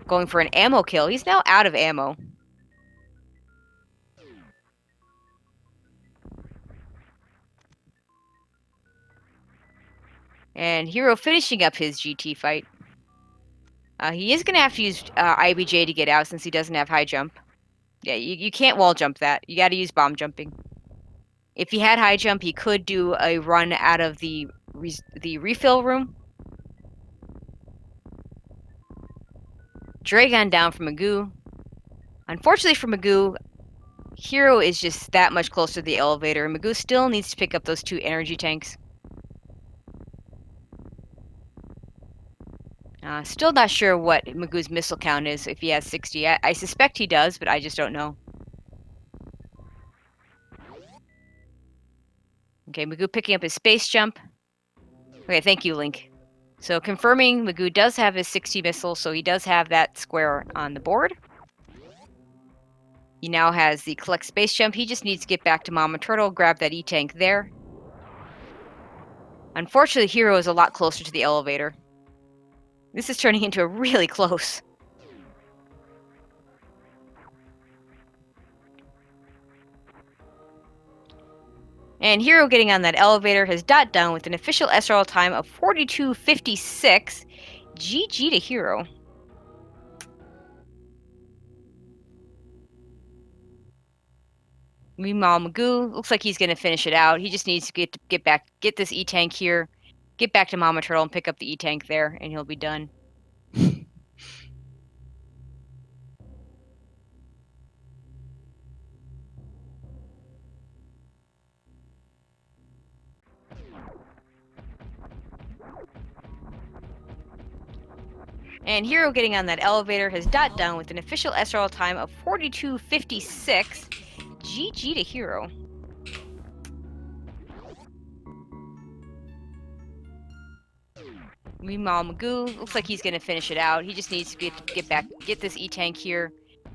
Speaker 1: going for an ammo kill. He's now out of ammo. And Hero finishing up his GT fight. He is going to have to use IBJ to get out since he doesn't have high jump. Yeah, you can't wall jump that. You got to use bomb jumping. If he had high jump, he could do a run out of the refill room. Dragon down from Maisgueuh. Unfortunately for Maisgueuh, Hero is just that much closer to the elevator, and Maisgueuh still needs to pick up those 2 energy tanks. Still not sure what Maisgueuh's missile count is, if he has 60. I suspect he does, but I just don't know. Okay, Maisgueuh picking up his space jump. Okay, thank you, Link. So confirming Maisgueuh does have his 60 missile, so he does have that square on the board. He now has the collect space jump. He just needs to get back to Mama Turtle, grab that E-tank there. Unfortunately, Hero is a lot closer to the elevator. This is turning into a really close. And Hero getting on that elevator has dot down with an official SRL time of 42:56. GG to Hero. Meanwhile, Maisgueuh looks like he's going to finish it out. He just needs to get this E-tank here, get back to Mama Turtle and pick up the E-tank there, and he'll be done. And Hero getting on that elevator has dot down with an official SRL time of 42:56. GG to Hero. Meanwhile, Maisgueuh looks like he's going to finish it out. He just needs to get this E-tank here,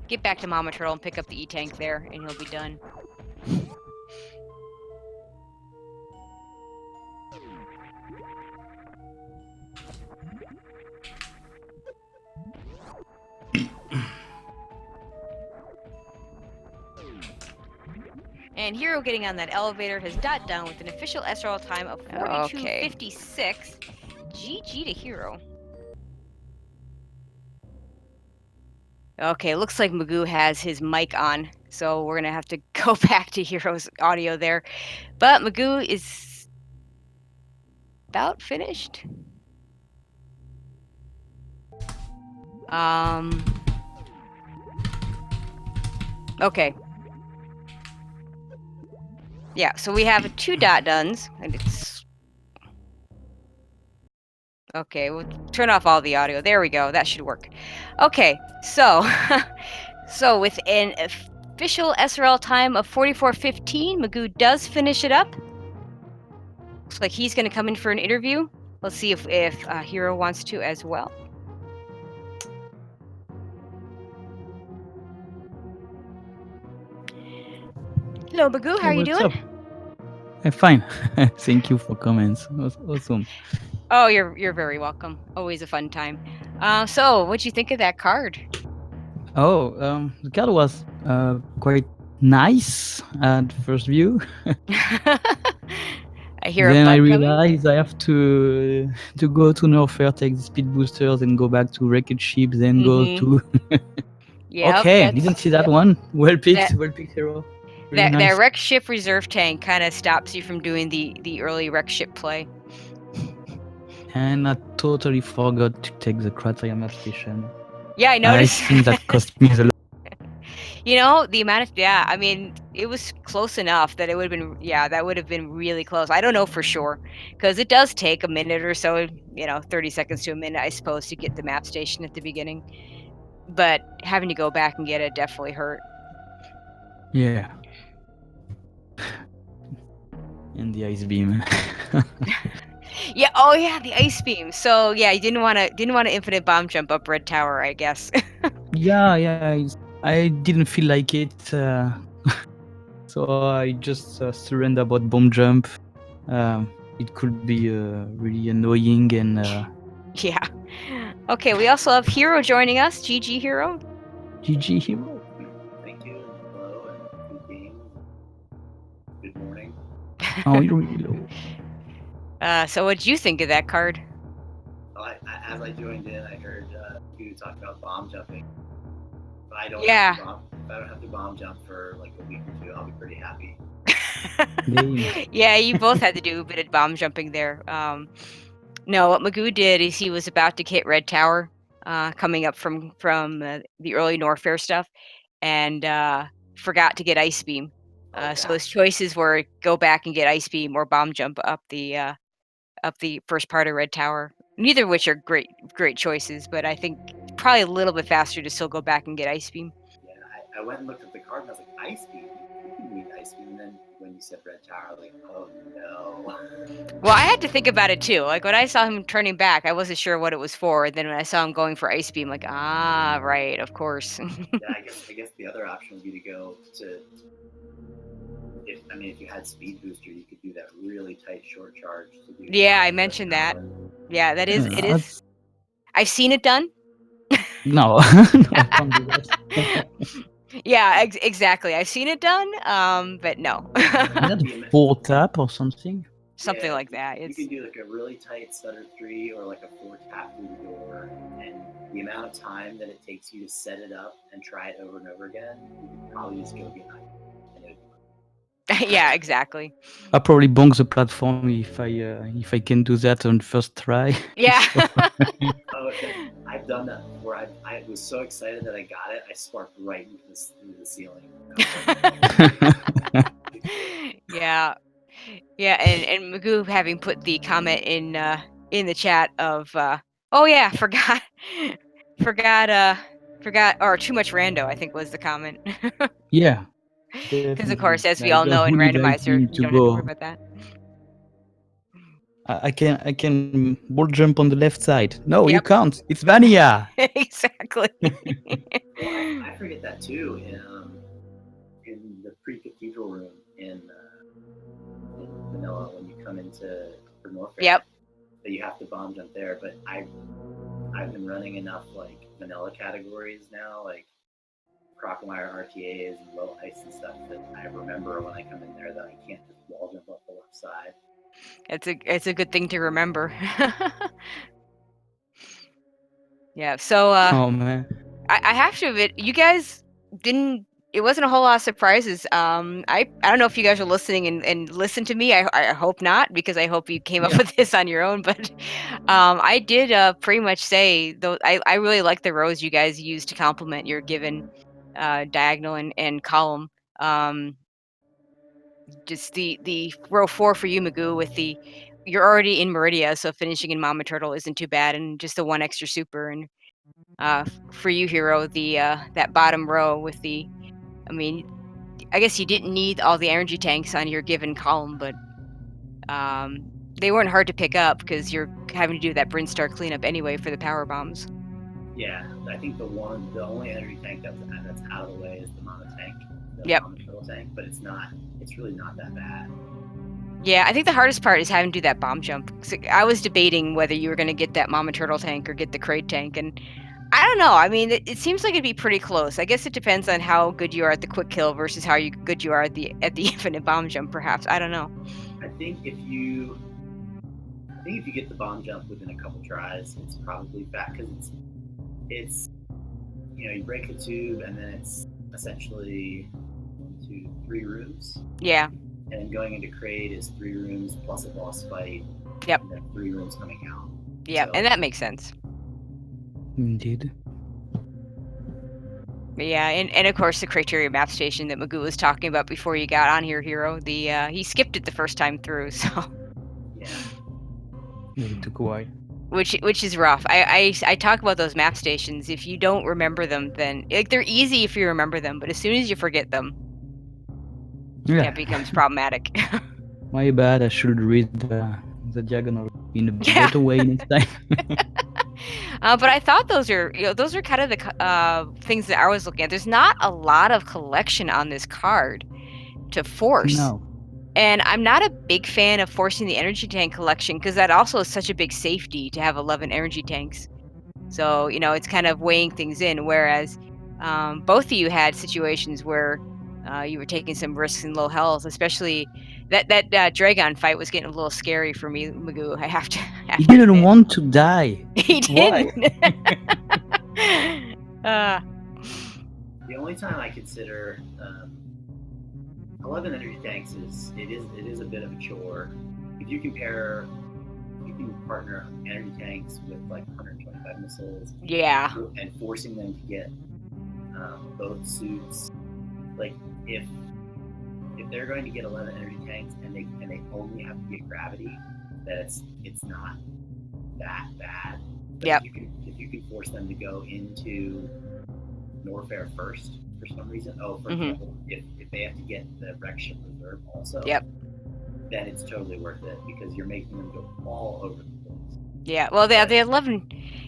Speaker 1: get back to Mama Turtle and pick up the E-tank there, and he'll be done. And Hero getting on that elevator has dot down with an official SRL time of 42:56. GG to Hero. Okay, looks like Maisgueuh has his mic on, so we're going to have to go back to Hero's audio there. But Maisgueuh is about finished. Okay. Yeah, so we have 2 dot dones, and it's... Okay, we'll turn off all the audio. There we go. That should work. Okay, so so with an official SRL time of 44:15, Maisgueuh does finish it up. Looks like he's going to come in for an interview. Let's see if Hero wants to as well. Hello, Maisgueuh. How
Speaker 2: Hey,
Speaker 1: are you
Speaker 2: what's
Speaker 1: doing?
Speaker 2: up? I'm fine. Thank you for comments. Awesome.
Speaker 1: Oh, you're very welcome. Always a fun time. So what'd you think of that card?
Speaker 2: Oh, the card was quite nice at first view.
Speaker 1: I hear a
Speaker 2: Then I
Speaker 1: bud coming.
Speaker 2: realized I have to go to Norfair, take the speed boosters, and go back to Wreckage Ship, then go
Speaker 1: Mm-hmm.
Speaker 2: to.
Speaker 1: Yep,
Speaker 2: Okay,
Speaker 1: that's
Speaker 2: didn't see that one. Well picked,
Speaker 1: that
Speaker 2: well picked hero. Really
Speaker 1: that
Speaker 2: nice.
Speaker 1: wreck ship reserve tank kind of stops you from doing the early wreck ship play.
Speaker 2: And I totally forgot to take the criteria map station.
Speaker 1: Yeah, I
Speaker 2: I
Speaker 1: noticed.
Speaker 2: think that cost me a lot.
Speaker 1: The amount of I mean, it was close enough that it would have been that would have been really close. I don't know for sure because it does take a minute or so, 30 seconds to a minute, I suppose, to get the map station at the beginning. But having to go back and get it definitely hurt.
Speaker 2: Yeah. And the ice beam.
Speaker 1: Yeah, oh yeah, the ice beam. So yeah, you didn't want to infinite bomb jump up Red Tower, I guess.
Speaker 2: Yeah. I didn't feel like it. So I just surrender about bomb jump. It could be really annoying and
Speaker 1: Yeah. Okay, we also have Hero joining us. GG Hero.
Speaker 2: GG hero.
Speaker 3: Thank you, and hello, and good game. Good morning.
Speaker 2: Oh, you're really low.
Speaker 1: So what'd you think of that card?
Speaker 3: Well, as I joined in, I heard you talk about bomb jumping. If I don't
Speaker 1: Yeah.
Speaker 3: have to bomb jump for like a week or two, I'll be pretty happy.
Speaker 2: Damn.
Speaker 1: Yeah, you both had to do a bit of bomb jumping there. No, what Maisgueuh did is he was about to hit Red Tower, coming up from the early Norfair stuff, and forgot to get Ice Beam. So his choices were go back and get Ice Beam or bomb jump up the first part of Red Tower. Neither of which are great choices, but I think probably a little bit faster to still go back and get Ice Beam.
Speaker 3: Yeah, I went and looked at the card and I was like, Ice Beam? You can read Ice Beam. And then when you said Red Tower, I was like, oh no.
Speaker 1: Well, I had to think about it too. Like when I saw him turning back, I wasn't sure what it was for. Then when I saw him going for Ice Beam, like, right, of course.
Speaker 3: Yeah, I guess the other option would be to go to if you had speed booster, you could do that really tight short charge to do.
Speaker 1: Yeah, I mentioned that. Yeah, that is it is.
Speaker 2: That's
Speaker 1: I've seen it done.
Speaker 2: no, no, I can't do that.
Speaker 1: Yeah, exactly. I've seen it done. But no,
Speaker 2: Is that 4 tap or something?
Speaker 1: something like that.
Speaker 3: You
Speaker 1: It's
Speaker 3: can do like a really tight stutter 3 or like a 4 tap through the door, and the amount of time that it takes you to set it up and try it over and over again, you could probably just go get it.
Speaker 1: yeah, exactly.
Speaker 2: I probably bonk the platform if I can do that on first try.
Speaker 1: Yeah.
Speaker 2: So,
Speaker 3: Oh, I've done that before. I was so excited that I got it, I sparked right into the ceiling.
Speaker 1: Yeah. Yeah, and Maisgueuh having put the comment in the chat of oh yeah, forgot forgot or too much rando, I think was the comment.
Speaker 2: yeah,
Speaker 1: Because of
Speaker 2: definitely.
Speaker 1: course, as we
Speaker 2: Like,
Speaker 1: all know in
Speaker 2: who needs ice
Speaker 1: randomizer,
Speaker 2: beam
Speaker 1: you
Speaker 2: to
Speaker 1: don't have to worry
Speaker 2: go?
Speaker 1: about that.
Speaker 2: I can ball jump on the left side. No, you
Speaker 1: Yep.
Speaker 2: can't. It's Vanilla.
Speaker 1: Exactly.
Speaker 3: Well, I forget that too in the pre-cathedral room in Manila when you come into for Norfair.
Speaker 1: Yep.
Speaker 3: That you have to bomb jump there, but I've been running enough like vanilla categories now, like Crocomire RTAs and low ice and stuff, that I remember when I come in there that I can't just wall jump up the left side.
Speaker 1: It's a good thing to remember. Yeah. So
Speaker 2: Oh man.
Speaker 1: I have to admit, you guys didn't. It wasn't a whole lot of surprises. I don't know if you guys are listening and listen to me. I hope not, because I hope you came up
Speaker 2: Yeah.
Speaker 1: with this on your own. But I did pretty much say though I really like the rows you guys used to complement your given diagonal and column. Um, just the row 4 for you, Maisgueuh, with the you're already in Meridia, so finishing in Mama Turtle isn't too bad, and just the one extra super. And for you, Hero, the that bottom row with the, I mean, I guess you didn't need all the energy tanks on your given column, but They weren't hard to pick up because you're having to do that Brinstar cleanup anyway for the power bombs.
Speaker 3: Yeah, I think the only energy tank that's out of the way is the Mama tank, the
Speaker 1: Yep.
Speaker 3: Mama turtle tank, but it's really not that bad.
Speaker 1: Yeah, I think the hardest part is having to do that bomb jump. So I was debating whether you were going to get that Mama Turtle tank or get the Kraid tank, and I don't know. I mean, it seems like it'd be pretty close. I guess it depends on how good you are at the quick kill versus how good you are at the infinite bomb jump. Perhaps, I don't know.
Speaker 3: I think if you get the bomb jump within a couple tries, it's probably fat because it's you break the tube and then it's essentially 1, 2, 3 rooms.
Speaker 1: Yeah.
Speaker 3: And then going into Kraid is 3 rooms plus a boss fight.
Speaker 1: Yep.
Speaker 3: And then 3 rooms coming out.
Speaker 1: Yeah,
Speaker 3: So,
Speaker 1: and that makes sense.
Speaker 2: Indeed.
Speaker 1: Yeah, and of course the criteria map station that Maisgueuh was talking about before you got on here, Hero. He skipped it the first time through, so
Speaker 3: yeah.
Speaker 2: It took a while.
Speaker 1: which is rough. I talk about those map stations. If you don't remember them, then they're easy if you remember them, but as soon as you forget them,
Speaker 2: Yeah.
Speaker 1: it becomes problematic.
Speaker 2: My bad. I should read the diagonal in a
Speaker 1: Yeah.
Speaker 2: better way next time.
Speaker 1: But I thought those are kind of the things that I was looking at. There's not a lot of collection on this card to force.
Speaker 2: No.
Speaker 1: And I'm not a big fan of forcing the energy tank collection because that also is such a big safety to have 11 energy tanks. So, it's kind of weighing things in. Whereas both of you had situations where you were taking some risks in low health, especially that Dragon fight was getting a little scary for me, Maisgueuh. I have to.
Speaker 2: He didn't want to die.
Speaker 1: He
Speaker 2: Why?
Speaker 1: didn't.
Speaker 3: The only time I consider 11 energy tanks is a bit of a chore. If you can partner energy tanks with like 125 missiles,
Speaker 1: Yeah.
Speaker 3: and forcing them to get both suits, like if they're going to get 11 energy tanks and they only have to get gravity, that it's not that bad. But
Speaker 1: Yep.
Speaker 3: if you can force them to go into Norfair first for some reason, for
Speaker 1: Mhm.
Speaker 3: example, if they have to get the wreck ship reserve also,
Speaker 1: Yep.
Speaker 3: then it's totally worth it because you're making them go all over the place.
Speaker 1: Yeah, well, the 11,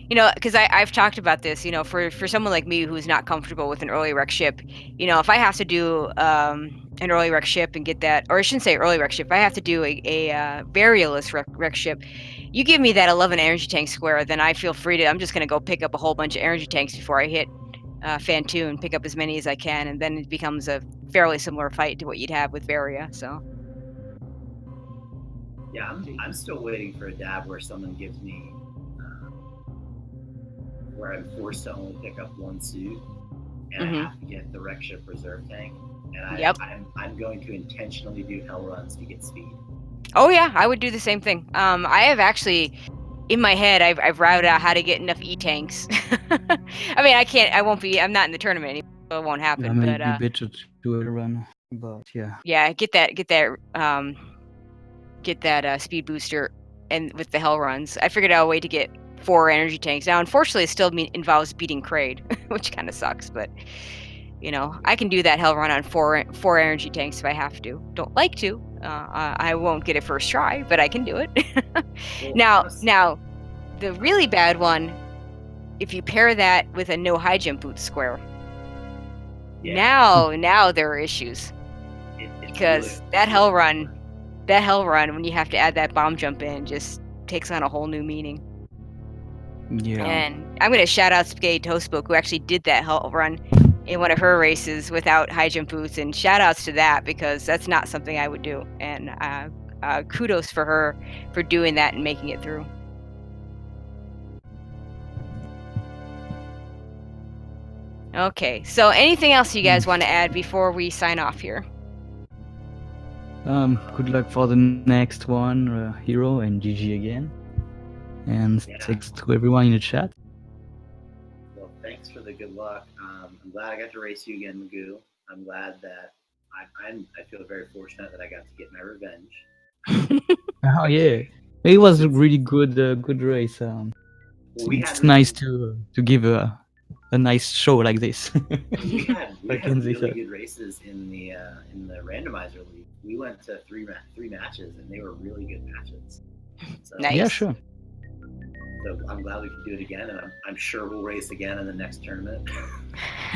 Speaker 1: because I've talked about this, for someone like me who's not comfortable with an early wreck ship, if I have to do an early wreck ship and get that, or I shouldn't say early wreck ship, if I have to do a variolous wreck ship, you give me that 11 energy tank square, then I feel free to, I'm just going to go pick up a whole bunch of energy tanks before I hit Fantoon, pick up as many as I can, and then it becomes a fairly similar fight to what you'd have with Varia, so.
Speaker 3: Yeah, I'm still waiting for a dab where someone gives me where I'm forced to only pick up one suit, and I have to get the wreck ship reserve tank, and I'm going to intentionally do hell runs to get speed.
Speaker 1: Oh yeah, I would do the same thing. I have actually, in my head, I've routed out how to get enough E-tanks. I mean, I'm not in the tournament anymore, so it won't happen.
Speaker 2: Yeah, maybe better to do a run, but yeah.
Speaker 1: Yeah, get that speed booster, and with the hell runs, I figured out a way to get 4 energy tanks. Now, unfortunately, it still involves beating Kraid, which kind of sucks, but I can do that hell run on 4 energy tanks if I have to. Don't like to. I won't get it first try, but I can do it.
Speaker 3: Well,
Speaker 1: now, the really bad one, if you pair that with a no high jump boot square, now there are issues. Because
Speaker 3: really,
Speaker 1: that hell run, when you have to add that bomb jump in, just takes on a whole new meaning.
Speaker 2: Yeah.
Speaker 1: And I'm going to shout out Spaghetti Toastbook, who actually did that hell run in one of her races without high jump boots, and shout outs to that, because that's not something I would do. And kudos for her for doing that and making it through. Okay, so anything else you guys want to add before we sign off here?
Speaker 2: Good luck for the next one, Hero, and GG again. And thanks to everyone in the chat.
Speaker 3: Well, thanks for the good luck. I'm glad I got to race you again, Maisgueuh. I'm glad that I feel very fortunate that I got to get my revenge.
Speaker 2: Oh yeah, it was a really good race. It's nice to give a nice show like this.
Speaker 3: we had really good races in the randomizer league. We went to three matches, and they were really good matches. So,
Speaker 1: Nice.
Speaker 2: Yeah, sure.
Speaker 3: So I'm glad we can do it again, and I'm sure we'll race again in the next tournament.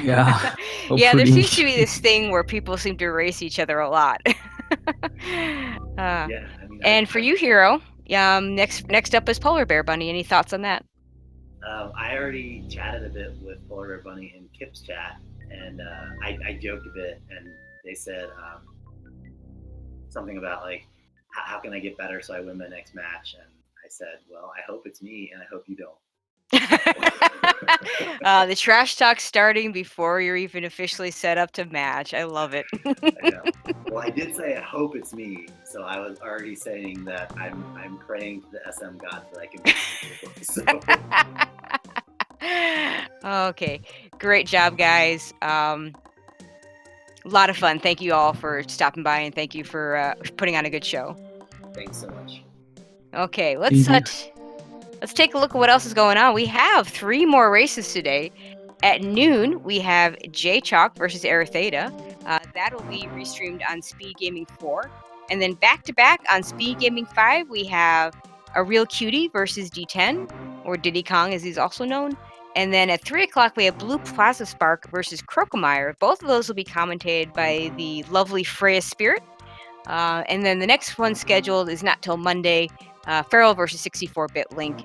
Speaker 2: Yeah.
Speaker 1: Yeah, there
Speaker 2: Hopefully.
Speaker 1: seems to be this thing where people seem to race each other a lot.
Speaker 3: Yeah, I mean,
Speaker 1: And for you, Hero, next up is Polar Bear Bunny. Any thoughts on that?
Speaker 3: I already chatted a bit with Polar Bear Bunny in Kip's chat, and I joked a bit, and they said something about like, how can I get better so I win my next match? And I said, well, I hope it's me, and I hope you don't.
Speaker 1: The trash talk starting before you're even officially set up to match. I love it.
Speaker 3: I know. Well, I did say I hope it's me, so I was already saying that I'm praying to the SM gods that I can beat you.
Speaker 1: Okay, great job, guys. A lot of fun. Thank you all for stopping by, and thank you for putting on a good show.
Speaker 3: Thanks so much.
Speaker 1: Okay, let's take a look at what else is going on. We have 3 more races today. At noon, we have J-Chalk versus Aertheta. That'll be restreamed on SpeedGaming 4. And then back-to-back on SpeedGaming 5, we have A Real Cutie versus D10, or Diddy Kong as he's also known. And then at 3 o'clock, we have Blue Plaza Spark versus Crocomire. Both of those will be commentated by the lovely Freya Spirit. And then the next one scheduled is not till Monday, Feral versus 64-bit Link,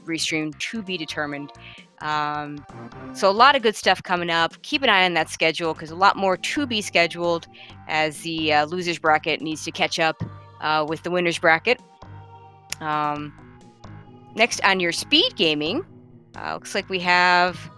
Speaker 1: restream to be determined. So a lot of good stuff coming up. Keep an eye on that schedule because a lot more to be scheduled as the losers bracket needs to catch up with the winners bracket. Next on your SpeedGaming, looks like we have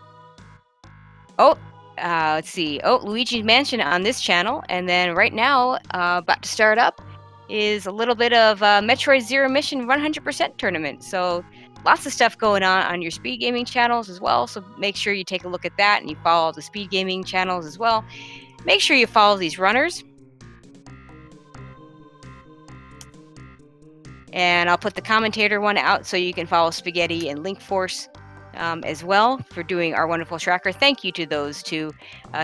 Speaker 1: let's see. Luigi's Mansion on this channel. And then right now, about to start up, is a little bit of Metroid Zero Mission 100% tournament. So lots of stuff going on your SpeedGaming channels as well. So make sure you take a look at that and you follow the SpeedGaming channels as well. Make sure you follow these runners. And I'll put the commentator one out so you can follow Spaghetti and Link Force as well for doing our wonderful tracker. Thank you to those two,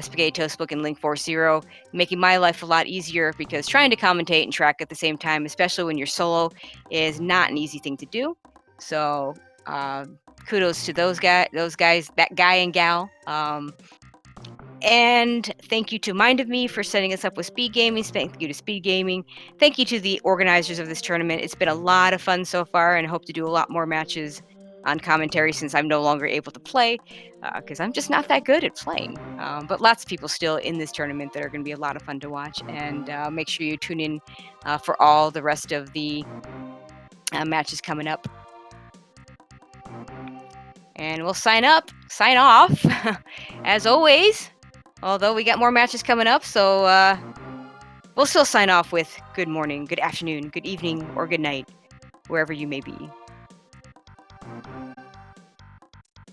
Speaker 1: Spaghetti Toastbook and Link Force Zero, making my life a lot easier because trying to commentate and track at the same time, especially when you're solo, is not an easy thing to do. So kudos to those guys, that guy and gal. And thank you to Mind of Me for setting us up with SpeedGaming. Thank you to SpeedGaming. Thank you to the organizers of this tournament. It's been a lot of fun so far, and I hope to do a lot more matches on commentary since I'm no longer able to play because I'm just not that good at playing. But lots of people still in this tournament that are going to be a lot of fun to watch. And make sure you tune in for all the rest of the matches coming up. And we'll sign off, as always. Although we got more matches coming up, so we'll still sign off with good morning, good afternoon, good evening, or good night, wherever you may be.